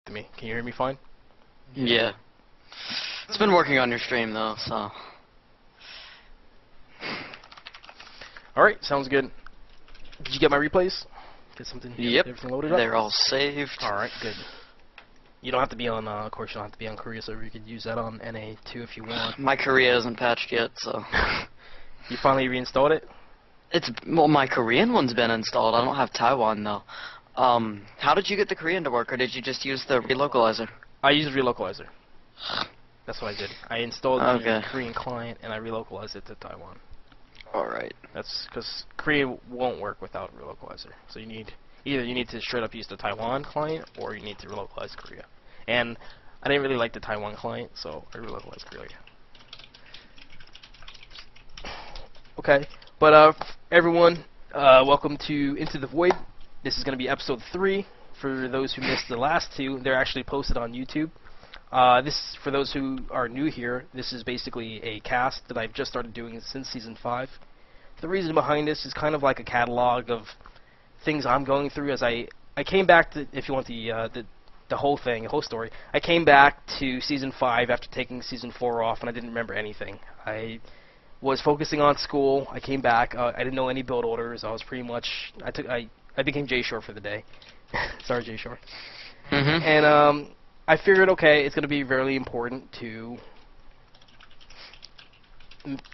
to me. Can you hear me fine? Yeah. It's been working on your stream though, so. Alright, sounds good. Did you get my replays? Get something? Yep. Everything loaded up? They're all saved. Alright, good. You don't have to be on, of course you don't have to be on Korea server. You could use that on NA too if you want. My Korea isn't patched yet, so. You finally reinstalled it? Well, my Korean one's been installed. I don't have Taiwan though. How did you get the Korean to work, or did you just use the relocalizer? I used relocalizer. That's what I did. I installed the Korean client and I relocalized it to Taiwan. Alright. That's because Korea won't work without relocalizer. So you need to straight up use the Taiwan client or you need to relocalize Korea. And I didn't really like the Taiwan client, so I relocalized Korea. Okay, but everyone, welcome to Into the Void. This is going to be episode 3. For those who missed the last 2, they're actually posted on YouTube. For those who are new here, this is basically a cast that I've just started doing since Season 5. The reason behind this is kind of like a catalog of things I'm going through as I came back to, if you want the whole thing, the whole story, I came back to Season 5 after taking Season 4 off and I didn't remember anything. I was focusing on school. I came back. I didn't know any build orders. I was pretty much, I became Jshore for the day. Sorry, Jshore. And I figured, okay, it's going to be really important to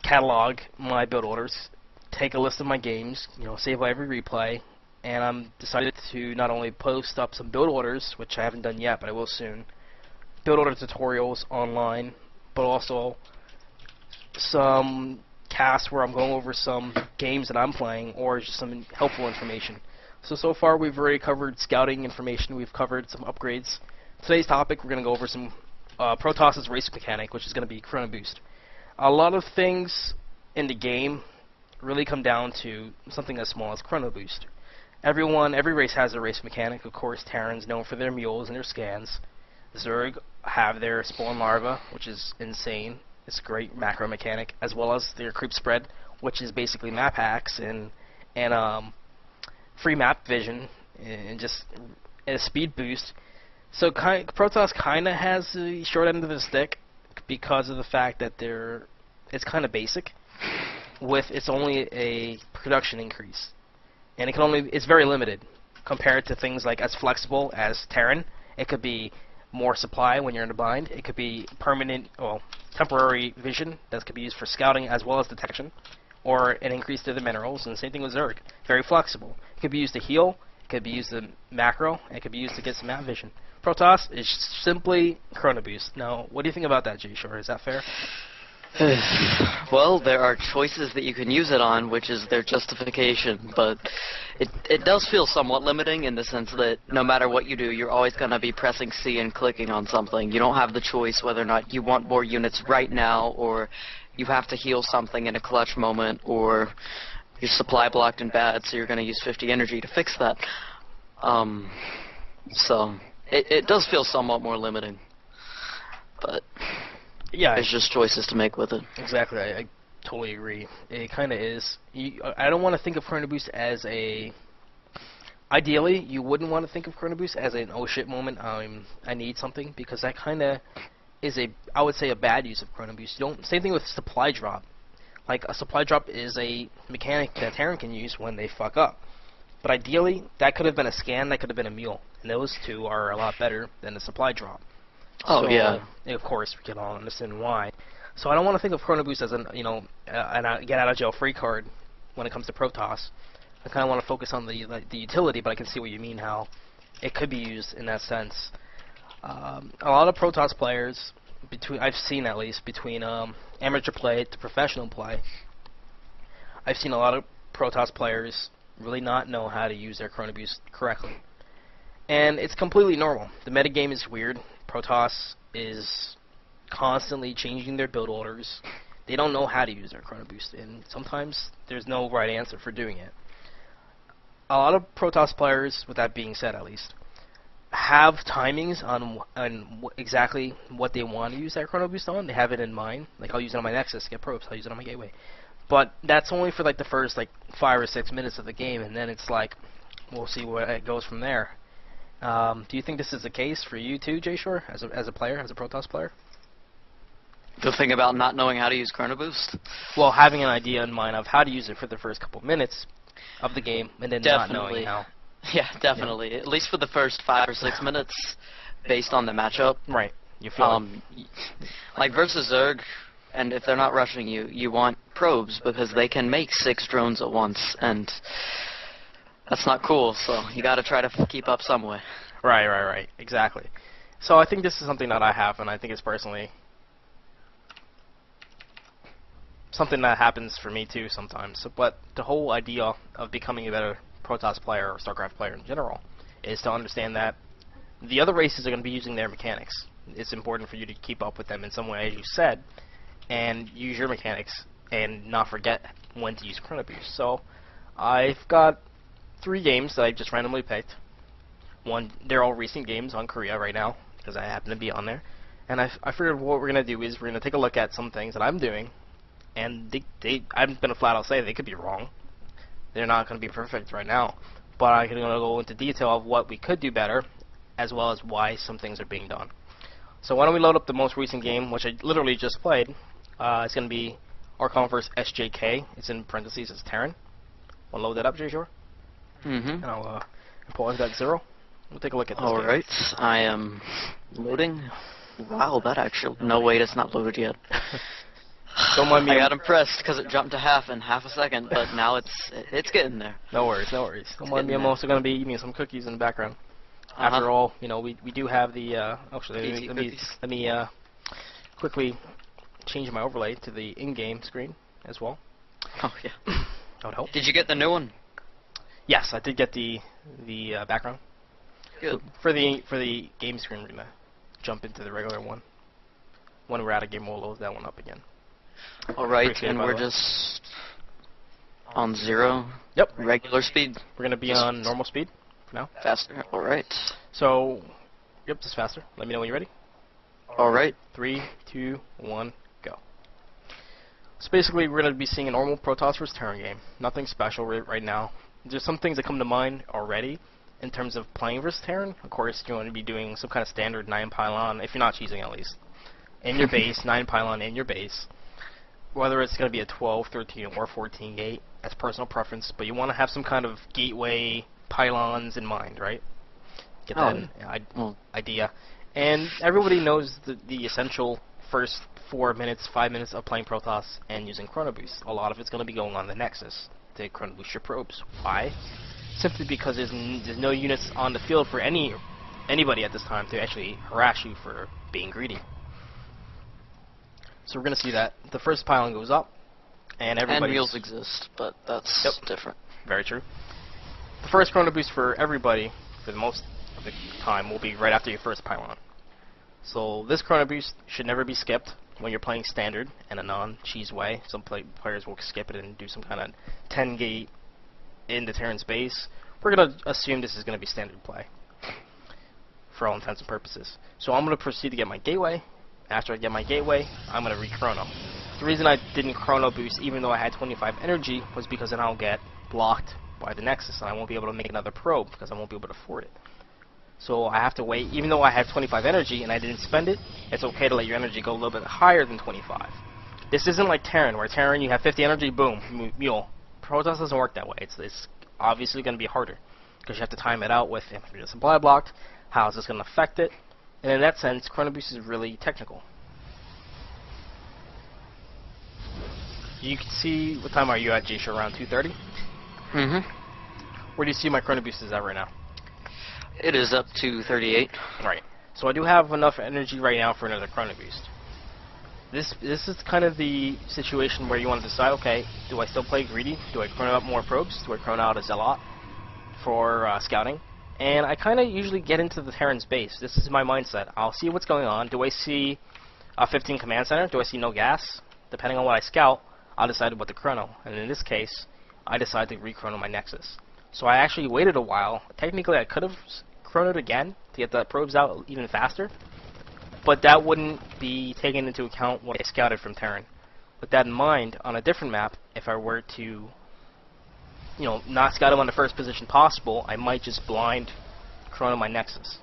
catalog my build orders, take a list of my games, save every replay, and I'm decided to not only post up some build orders, which I haven't done yet, but I will soon, build order tutorials online, but also some casts where I'm going over some games that I'm playing or just some helpful information. So far we've already covered scouting information, we've covered some upgrades. Today's topic, we're going to go over some Protoss' race mechanic, which is going to be Chronoboost. A lot of things in the game really come down to something as small as Chronoboost. Every race has a race mechanic. Of course, Terrans known for their mules and their scans. Zerg have their spawn larva, which is insane. It's a great macro mechanic, as well as their creep spread, which is basically map hacks and free map vision and just a speed boost. So Protoss kind of has the short end of the stick because of the fact that it's kind of basic. It's only a production increase, and it's very limited compared to things like as flexible as Terran. It could be more supply when you're in a bind. It could be temporary vision that could be used for scouting as well as detection, or an increase to the minerals. And the same thing with Zerg, very flexible. It could be used to heal. It could be used to macro. And it could be used to get some map vision. Protoss is simply Chronoboost. Now, what do you think about that, Jshore? Is that fair? Well, there are choices that you can use it on, which is their justification, but it does feel somewhat limiting in the sense that no matter what you do, you're always going to be pressing C and clicking on something. You don't have the choice whether or not you want more units right now, or you have to heal something in a clutch moment, or your supply blocked and bad, so you're going to use 50 energy to fix that. So it does feel somewhat more limiting, but yeah, there's just choices to make with it. Exactly, I totally agree. It kind of is. I don't want to think of Chronoboost as a... Ideally, you wouldn't want to think of Chronoboost as an oh shit moment, I need something, because that kind of is I would say a bad use of Chronoboost. Same thing with supply drop. Like, a supply drop is a mechanic that Terran can use when they fuck up. But ideally, that could have been a scan, that could have been a mule. And those two are a lot better than the supply drop. Oh, yeah. Of course, we can all understand why. So I don't want to think of Chronoboost as an get out of jail free card when it comes to Protoss. I kind of want to focus on the utility, but I can see what you mean, how it could be used in that sense. A lot of Protoss players, I've seen at least, between amateur play to professional play, I've seen a lot of Protoss players really not know how to use their Chronoboost correctly. And it's completely normal. The metagame is weird. Protoss is constantly changing their build orders. They don't know how to use their Chronoboost, and sometimes there's no right answer for doing it. A lot of Protoss players, with that being said at least, have timings on exactly what they want to use that Chronoboost on. They have it in mind. Like, I'll use it on my Nexus to get probes. I'll use it on my Gateway. But that's only for like the first 5 or 6 minutes of the game, and then it's like, we'll see where it goes from there. Do you think this is the case for you too, Jshore, as a player, as a Protoss player? The thing about not knowing how to use Chronoboost? Well, having an idea in mind of how to use it for the first couple minutes of the game, and then not knowing how. Yeah, definitely. Yeah. At least for the first 5 or 6 minutes, based on the matchup. Right. You feel like versus Zerg, and if they're not rushing you, you want probes because they can make 6 drones at once, and that's not cool. So you got to try to keep up some way. Right. Exactly. So I think this is something that I have, and I think it's personally something that happens for me too sometimes. So, but the whole idea of becoming a better Protoss player or StarCraft player in general is to understand that the other races are going to be using their mechanics. It's important for you to keep up with them in some way, as you said, and use your mechanics and not forget when to use Chronoboost. So I've got 3 games that I just randomly picked. They're all recent games on Korea right now because I happen to be on there. And I figured what we're going to do is we're going to take a look at some things that I'm doing, and I'm going to flat out say they could be wrong. They're not going to be perfect right now, but I'm going to go into detail of what we could do better, as well as why some things are being done. So why don't we load up the most recent game, which I literally just played. It's going to be Archon vs. SJK. It's in parentheses, it's Terran. Want to load that up, Jshore? Mm-hmm. And I'll pause that 0. We'll take a look at this. Alright, I am loading. Wow, that actually... No, wait, it's not loaded yet. Don't mind me. I got impressed because it jumped to half in half a second, but now it's getting there. No worries. Don't mind me. I'm also going to be eating some cookies in the background. After all, you know, we do have the. Actually, let me quickly change my overlay to the in-game screen as well. Oh yeah. That would help. Did you get the new one? Yes, I did get the background. Good. For the game screen, we're gonna jump into the regular one. When we're out of game, we'll load that one up again. All right, and we're just on 0. Yep. Regular speed. We're gonna be on normal speed for now. Faster. All right. So, yep, just faster. Let me know when you're ready. All right. 3, 2, 1, go. So basically, we're gonna be seeing a normal Protoss vs. Terran game. Nothing special right now. There's some things that come to mind already in terms of playing versus Terran. Of course, you're going to be doing some kind of standard 9 pylon, if you're not cheesing at least, in your base, 9 pylon in your base. Whether it's going to be a 12, 13, or 14 gate, that's personal preference, but you want to have some kind of gateway pylons in mind, right? Get that idea. And everybody knows the essential first 4 minutes, 5 minutes of playing Protoss and using Chronoboost. A lot of it's going to be going on the Nexus to Chronoboost your probes. Why? Simply because there's no units on the field for anybody at this time to actually harass you for being greedy. So we're going to see that the first pylon goes up, and everybody. And wheels exist, but that's different. Very true. The first Chronoboost for everybody, for the most of the time, will be right after your first pylon. So this Chronoboost should never be skipped when you're playing standard in a non-cheese way. Some players will skip it and do some kind of 10 gate in the Terran's base. We're going to assume this is going to be standard play for all intents and purposes. So I'm going to proceed to get my gateway. After I get my gateway, I'm going to re-chrono. The reason I didn't chrono boost even though I had 25 energy was because then I'll get blocked by the Nexus and I won't be able to make another probe because I won't be able to afford it. So I have to wait. Even though I have 25 energy and I didn't spend it, it's okay to let your energy go a little bit higher than 25. This isn't like Terran, where Terran you have 50 energy, boom, mule. Protoss doesn't work that way. It's obviously going to be harder because you have to time it out with if you're supply blocked, how is this going to affect it. And in that sense, Chronoboost is really technical. You can see, what time are you at, Jshore? Around 2:30? Mm-hmm. Where do you see my Chronoboost is at right now? It is up to 38. Right. So I do have enough energy right now for another Chronoboost. This is kind of the situation where you want to decide, okay, do I still play greedy? Do I chrono out more probes? Do I chrono out a Zealot for scouting? And I kind of usually get into the Terran's base. This is my mindset. I'll see what's going on. Do I see a 15 command center? Do I see no gas? Depending on what I scout, I'll decide what to chrono. And in this case, I decide to re-chrono my Nexus. So I actually waited a while. Technically, I could have chronoed again to get the probes out even faster, but that wouldn't be taken into account what I scouted from Terran. With that in mind, on a different map, if I were to not scout him on the first position possible, I might just blind chrono my Nexus.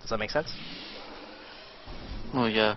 Does that make sense? Oh yeah.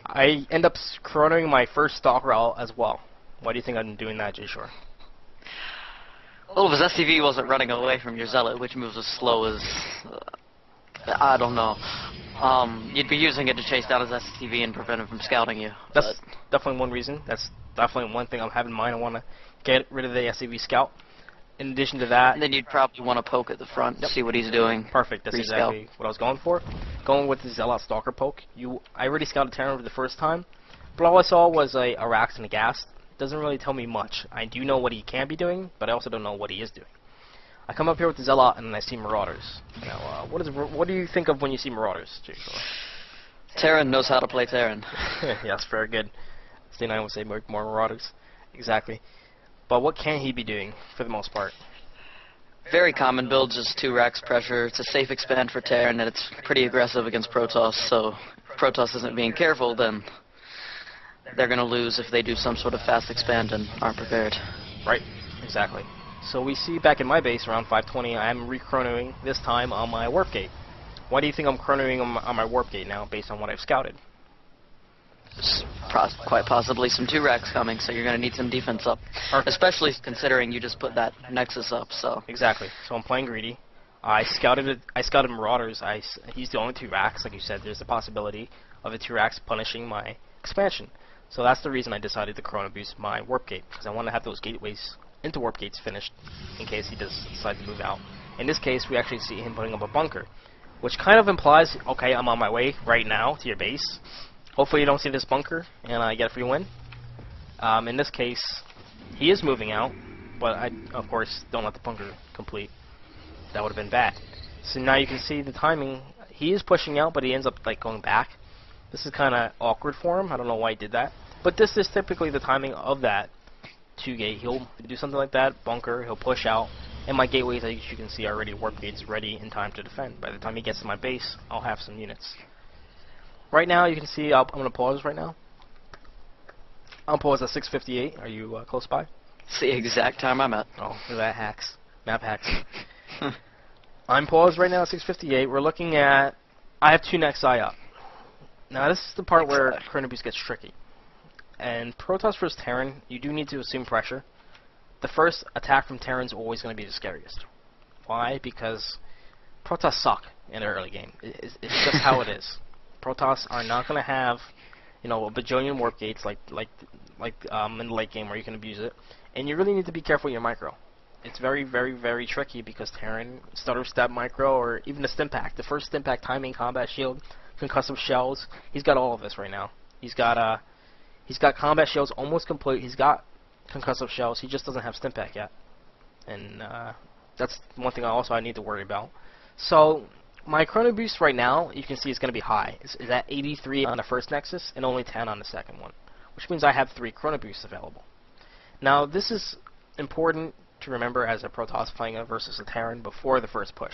I end up chronoing my first Stalker out as well. Why do you think I'm doing that, Jshore? Well, if his SCV wasn't running away from your Zealot, which moves as slow as... I don't know. You'd be using it to chase down his SCV and prevent him from scouting you. That's definitely one reason. That's definitely one thing I'm having in mind. I want to get rid of the SCV scout. In addition to that... And then you'd probably want to poke at the front to see what he's doing. Perfect. That's exactly what I was going for. Going with the Zealot Stalker poke. I already scouted Terran for the first time, but all I saw was a Rax and a Ghast. Doesn't really tell me much. I do know what he can be doing, but I also don't know what he is doing. I come up here with the Zealot and I see Marauders. Now, what do you think of when you see Marauders, Jshore? Terran knows how to play Terran. Yes, very good. C9 would say more Marauders. Exactly. But what can he be doing, for the most part? Very common build, just 2 Rax pressure. It's a safe expand for Terran, and it's pretty aggressive against Protoss, so if Protoss isn't being careful, then they're going to lose if they do some sort of fast expand and aren't prepared. Right, exactly. So we see back in my base, around 520, I am re-chronoing this time on my Warp Gate. Why do you think I'm chronoing on my Warp Gate now, based on what I've scouted? Quite possibly some 2 Rax coming, so you're going to need some defense up. Perfect. Especially considering you just put that Nexus up, so... Exactly. So I'm playing greedy. I scouted Marauders. He's the only 2 Rax, like you said. There's a possibility of the 2 Rax punishing my expansion. So that's the reason I decided to Chronoboost my Warp Gate, because I want to have those gateways into Warp Gates finished, in case he does decide to move out. In this case, we actually see him putting up a bunker, which kind of implies, okay, I'm on my way right now to your base. Hopefully you don't see this bunker, and I get a free win. In this case, he is moving out, but I, of course, don't let the bunker complete. That would have been bad. So now you can see the timing. He is pushing out, but he ends up like going back. This is kind of awkward for him. I don't know why he did that. But this is typically the timing of that 2-gate. He'll do something like that, bunker, he'll push out, and my gateways, as you can see, are already Warp Gates ready in time to defend. By the time he gets to my base, I'll have some units. Right now, you can see, I'm going to pause right now. I'll pause at 6:58. Are you close by? It's the exact time I'm at. Oh, look at that, hacks. Map hacks. I'm paused right now at 6:58. We're looking at... I have 2 Nexi up. Now, this is the part where Chronoboost gets tricky. And Protoss vs. Terran, you do need to assume pressure. The first attack from Terran is always going to be the scariest. Why? Because Protoss suck in the early game. It's just how it is. Protoss are not going to have, a bajillion warp gates like in the late game where you can abuse it, and you really need to be careful with your micro. It's very, very, very tricky because Terran stutter step micro or even the Stimpack, the first Stimpack timing combat shield, concussive shells. He's got all of this right now. He's got combat shields almost complete. He's got concussive shells. He just doesn't have Stimpack yet, and that's one thing I need to worry about. So my Chronoboost right now, you can see, is going to be high. It's at 83 on the first Nexus and only 10 on the second one, which means I have 3 Chronoboosts available. Now, this is important to remember as a Protoss playing versus a Terran before the first push,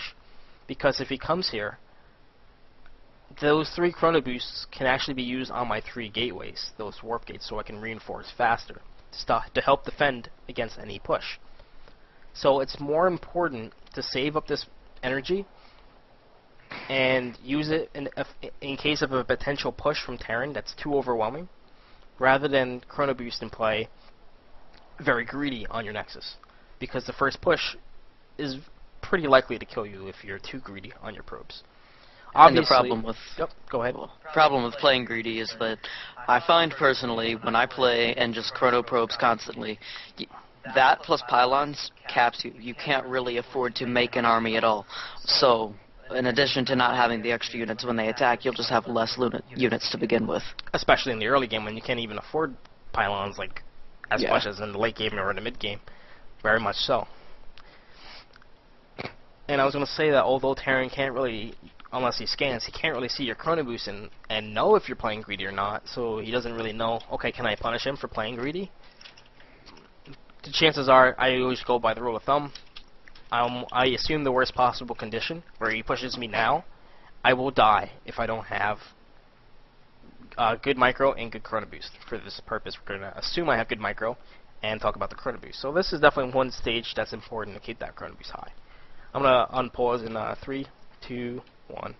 because if he comes here, those 3 Chronoboosts can actually be used on my 3 gateways, those warp gates, so I can reinforce faster to help defend against any push. So it's more important to save up this energy and use it in case of a potential push from Terran that's too overwhelming, rather than Chronoboost and play very greedy on your Nexus, because the first push is pretty likely to kill you if you're too greedy on your probes. And the problem with go ahead. Problem with playing greedy is that I find personally when I play and just chrono probes constantly, that plus pylons caps you. You can't really afford to make an army at all. So in addition to not having the extra units when they attack, you'll just have less units to begin with. Especially in the early game when you can't even afford pylons like as much as in the late game or in the mid game. Very much so. And I was going to say that although Terran can't really, unless he scans, he can't really see your Chronoboost and know if you're playing greedy or not, so he doesn't really know, okay, can I punish him for playing greedy? The chances are, I always go by the rule of thumb. I assume the worst possible condition, where he pushes me now, I will die if I don't have good micro and good Chronoboost. For this purpose, we're going to assume I have good micro and talk about the Chronoboost. So this is definitely one stage that's important to keep that Chronoboost high. I'm gonna unpause in 3, 2, 1.